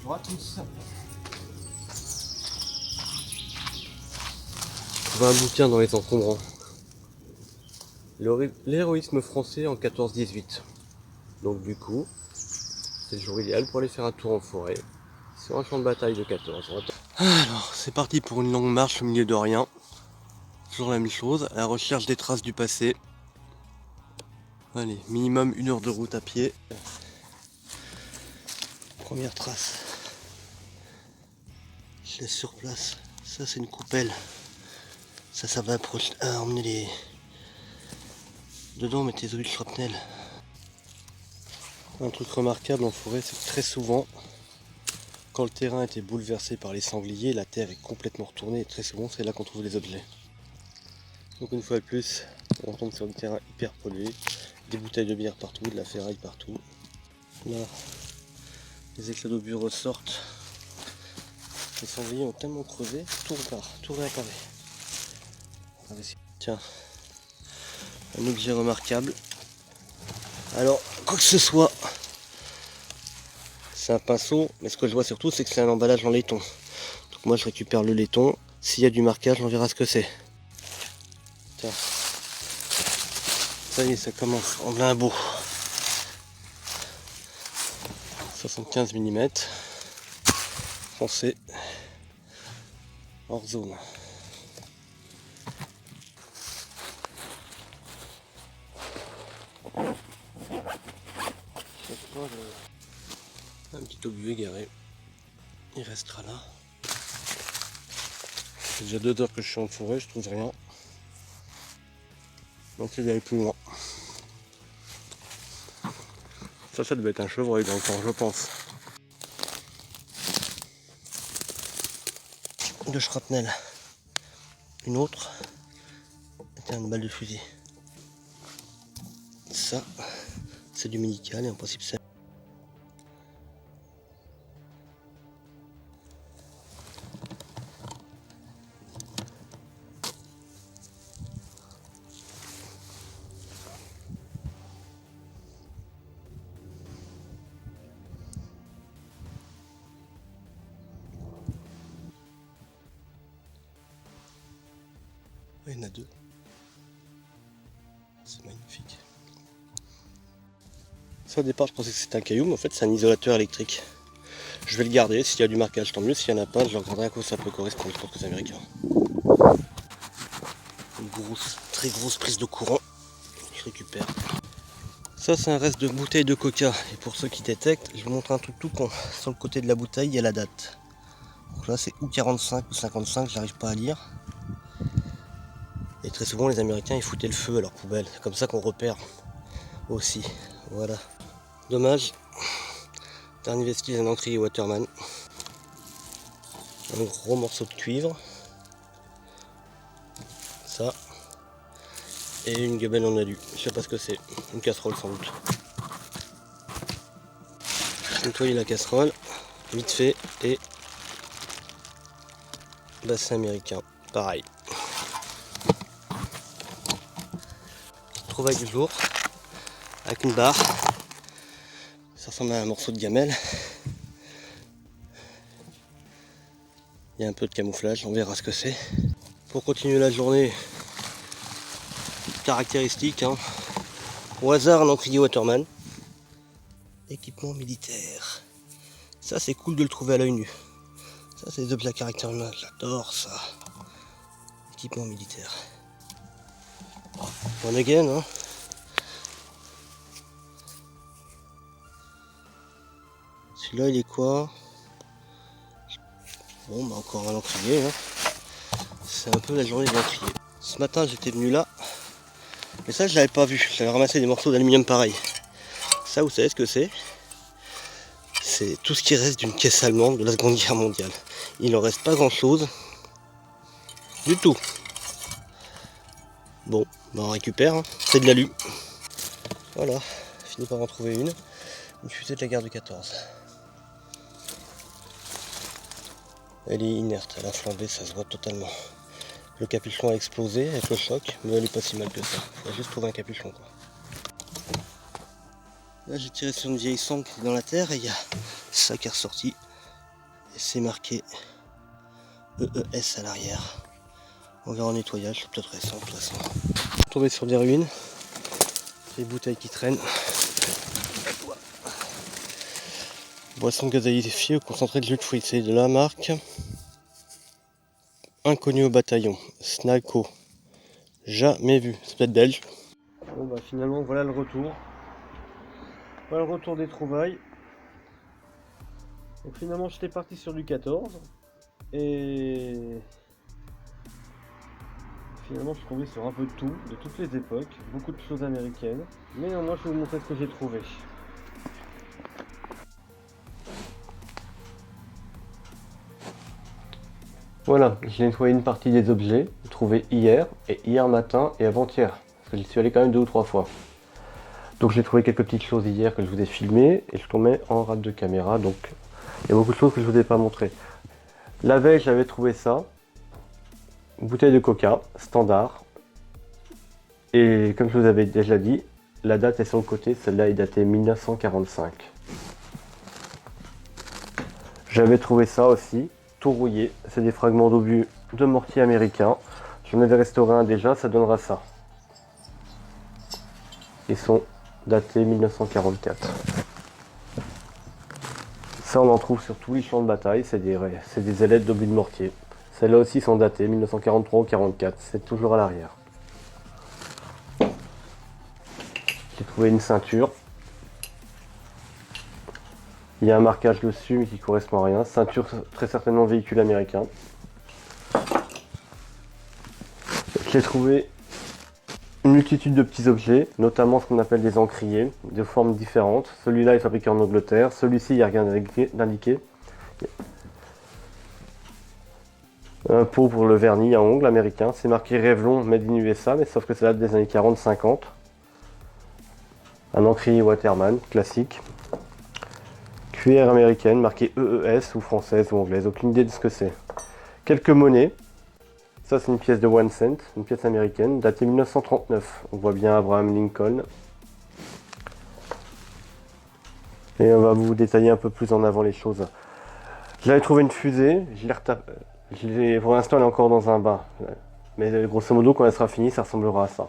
Bonjour à tous. Trouvé un bouquin dans les encombrants. L'héroïsme français en 14-18. Donc du coup, c'est le jour idéal pour aller faire un tour en forêt sur un champ de bataille de 14. Alors, c'est parti pour une longue marche au milieu de rien. Toujours la même chose, à la recherche des traces du passé. Allez, minimum 1 heure de route à pied. Première trace. Je laisse sur place. Ça, c'est une coupelle. Ça va emmener les... Dedans, on met tes obus de shrapnel. Un truc remarquable en forêt, c'est que très souvent, quand le terrain a été bouleversé par les sangliers, la terre est complètement retournée et très souvent, c'est là qu'on trouve les objets. Donc une fois de plus, on tombe sur un terrain hyper pollué, des bouteilles de bière partout, de la ferraille partout. Là, les éclats d'obus ressortent. Les sangliers ont tellement crevé, tout repart, tout réapparaît. Tiens, un objet remarquable. Alors, quoi que ce soit, c'est un pinceau, mais ce que je vois surtout, c'est que c'est un emballage en laiton. Donc moi, je récupère le laiton. S'il y a du marquage, on verra ce que c'est. Tiens, ça y est, ça commence. On a un beau 75 mm, français, hors zone. Un petit obus égaré, il restera là. C'est déjà 2 heures que je suis en forêt, je trouve rien. Donc je vais aller plus loin. Ça devait être un chevreuil dans le temps, je pense. De shrapnel. Une autre était une balle de fusil. Ça, c'est du médical et en principe c'est... Il y en a 2. C'est magnifique. Ça au départ je pensais que c'était un caillou, mais en fait c'est un isolateur électrique. Je vais le garder, s'il y a du marquage tant mieux, s'il n'y en a pas, je regarderai à quoi ça peut correspondre, je pense que c'est américain. Une grosse, très grosse prise de courant, je récupère. Ça c'est un reste de bouteille de coca, et pour ceux qui détectent, je vous montre un truc tout con. Sur le côté de la bouteille, il y a la date. Donc là c'est ou 45 ou 55, j'arrive pas à lire. Et très souvent les Américains ils foutaient le feu à leur poubelle, c'est comme ça qu'on repère aussi. Voilà. Dommage. Dernier vestige d'un encrier Waterman. Un gros morceau de cuivre. Ça. Et une gabelle en alu. Je sais pas ce que c'est. Une casserole sans doute. Nettoyer la casserole. Vite fait. Et bassin américain. Pareil. Trouvaille du jour. Avec une barre. Ça ressemble à un morceau de gamelle. Il y a un peu de camouflage, on verra ce que c'est. Pour continuer la journée, caractéristique, hein. Au hasard un encrier Waterman. Équipement militaire. Ça c'est cool de le trouver à l'œil nu. Ça c'est des objets à caractère humain, j'adore ça. Équipement militaire. One again, hein. Celui-là il est quoi? Bon bah encore un encrier, hein. C'est un peu la journée de l'encrier. Ce matin j'étais venu là, mais ça je l'avais pas vu, j'avais ramassé des morceaux d'aluminium pareil. Ça vous savez ce que c'est? C'est tout ce qui reste d'une caisse allemande de la Seconde Guerre mondiale. Il en reste pas grand chose. Du tout. Bon, bah on récupère, hein. C'est de l'alu. Voilà, fini par en trouver une. Une fusée de la guerre de 14. Elle est inerte, elle a flambé, ça se voit totalement. Le capuchon a explosé avec le choc, mais elle est pas si mal que ça. Il faut juste trouver un capuchon quoi. Là j'ai tiré sur une vieille sangle qui est dans la terre et il y a ça qui est ressorti. c'est marqué EES à l'arrière. On verra en nettoyage, c'est peut-être récent de toute façon. Tombé sur des ruines, les bouteilles qui traînent. Boisson gazéifiée au concentré de jus de fruits, c'est de la marque Inconnu au bataillon, Snalco. Jamais vu, c'est peut-être belge. Bon bah finalement voilà le retour. Voilà le retour des trouvailles. Donc finalement j'étais parti sur du 14 et finalement je suis tombé sur un peu de tout, de toutes les époques, beaucoup de choses américaines. Mais néanmoins je vais vous montrer ce que j'ai trouvé. Voilà, j'ai nettoyé une partie des objets trouvés hier et hier matin et avant-hier. Parce que j'y suis allé quand même 2 ou 3 fois. Donc j'ai trouvé quelques petites choses hier que je vous ai filmées et je te mets en rate de caméra. Donc il y a beaucoup de choses que je ne vous ai pas montrées. La veille j'avais trouvé ça. Une bouteille de coca, standard. Et comme je vous avais déjà dit, la date est sur le côté, celle-là est datée 1945. J'avais trouvé ça aussi, tout rouillé. C'est des fragments d'obus de mortier américain. J'en avais restauré un déjà, ça donnera ça. Ils sont datés 1944. Ça on en trouve sur tous les champs de bataille, c'est des ailettes d'obus de mortier. Celles-là aussi sont datées 1943 ou 44, c'est toujours à l'arrière. J'ai trouvé une ceinture. Il y a un marquage dessus mais qui correspond à rien. Ceinture très certainement véhicule américain. J'ai trouvé une multitude de petits objets, notamment ce qu'on appelle des encriers, de formes différentes. Celui-là est fabriqué en Angleterre, celui-ci il n'y a rien d'indiqué. Un pot pour le vernis à ongles américain, c'est marqué Revlon Made in USA, mais sauf que ça date des années 40-50. Un encrier Waterman, classique. Cuillère américaine, marquée EES ou française ou anglaise, aucune idée de ce que c'est. Quelques monnaies. Ça c'est une pièce de 1 cent, une pièce américaine, datée 1939. On voit bien Abraham Lincoln. Et on va vous détailler un peu plus en avant les choses. J'avais trouvé une fusée, je l'ai retapé. Pour l'instant elle est encore dans un bain. Mais grosso modo quand elle sera finie ça ressemblera à ça.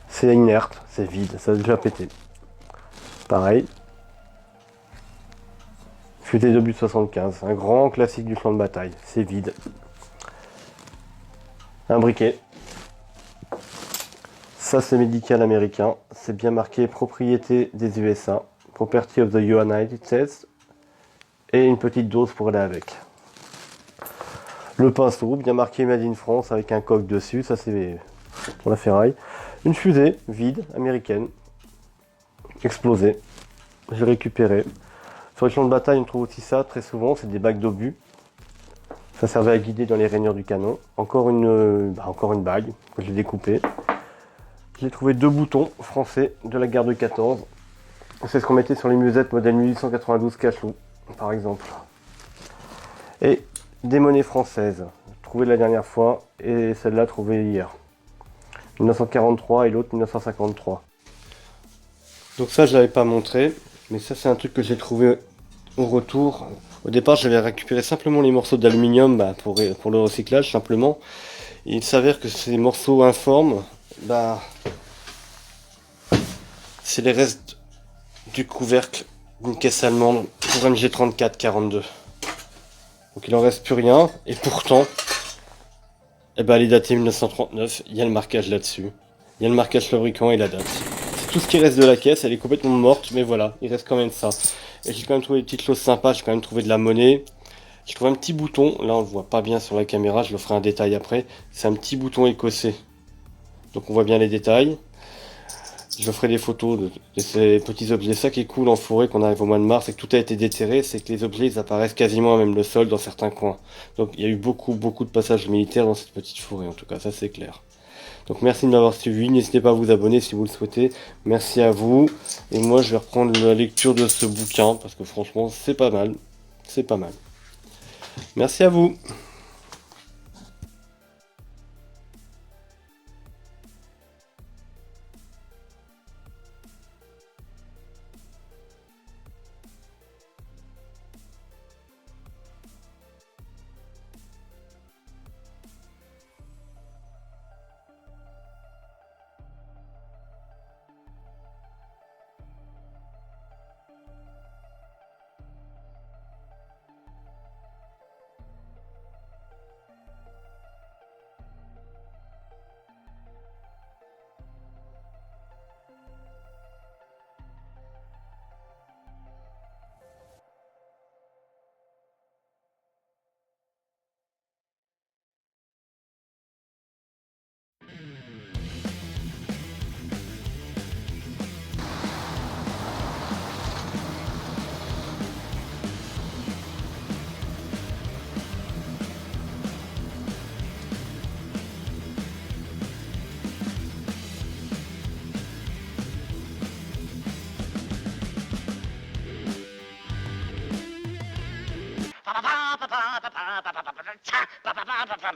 C'est inerte, c'est vide, ça a déjà pété. Pareil. Fusée d'obus de 75, un grand classique du champ de bataille, c'est vide. Un briquet. Ça c'est médical américain, c'est bien marqué propriété des USA, property of the United States, et une petite dose pour aller avec. Le pinceau, bien marqué Made in France avec un coq dessus, ça c'est pour la ferraille. Une fusée vide américaine, explosée, j'ai récupéré. Sur les champs de bataille on trouve aussi ça très souvent, c'est des bagues d'obus. Ça servait à guider dans les rainures du canon. Encore une bague que j'ai découpée. J'ai trouvé 2 boutons français de la guerre de 14. C'est ce qu'on mettait sur les musettes modèle 1892 Cachelot, par exemple. Et des monnaies françaises, trouvées la dernière fois, et celle-là trouvée hier. 1943 et l'autre 1953. Donc ça je l'avais pas montré, mais ça c'est un truc que j'ai trouvé au retour. Au départ j'avais récupéré simplement les morceaux d'aluminium pour le recyclage simplement. Et il s'avère que ces morceaux informes, c'est les restes du couvercle d'une caisse allemande pour MG34-42. Donc il en reste plus rien, et pourtant, elle est datée 1939, il y a le marquage là-dessus. Il y a le marquage fabricant et la date. C'est tout ce qui reste de la caisse, elle est complètement morte, mais voilà, il reste quand même ça. Et j'ai quand même trouvé des petites choses sympas, j'ai quand même trouvé de la monnaie. J'ai trouvé un petit bouton, là on le voit pas bien sur la caméra, je le ferai un détail après. C'est un petit bouton écossais. Donc on voit bien les détails. Je ferai des photos de ces petits objets. Ça qui est cool en forêt qu'on arrive au mois de mars et que tout a été déterré, c'est que les objets ils apparaissent quasiment à même le sol dans certains coins. Donc il y a eu beaucoup de passages militaires dans cette petite forêt, en tout cas ça c'est clair. Donc merci de m'avoir suivi, n'hésitez pas à vous abonner si vous le souhaitez. Merci à vous. Et moi je vais reprendre la lecture de ce bouquin parce que franchement c'est pas mal. C'est pas mal. Merci à vous.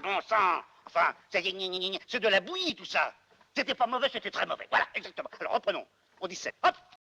bon sang. Enfin, c'est de la bouillie tout ça. C'était pas mauvais, c'était très mauvais. Voilà, exactement. Alors reprenons. On dit 7. Hop.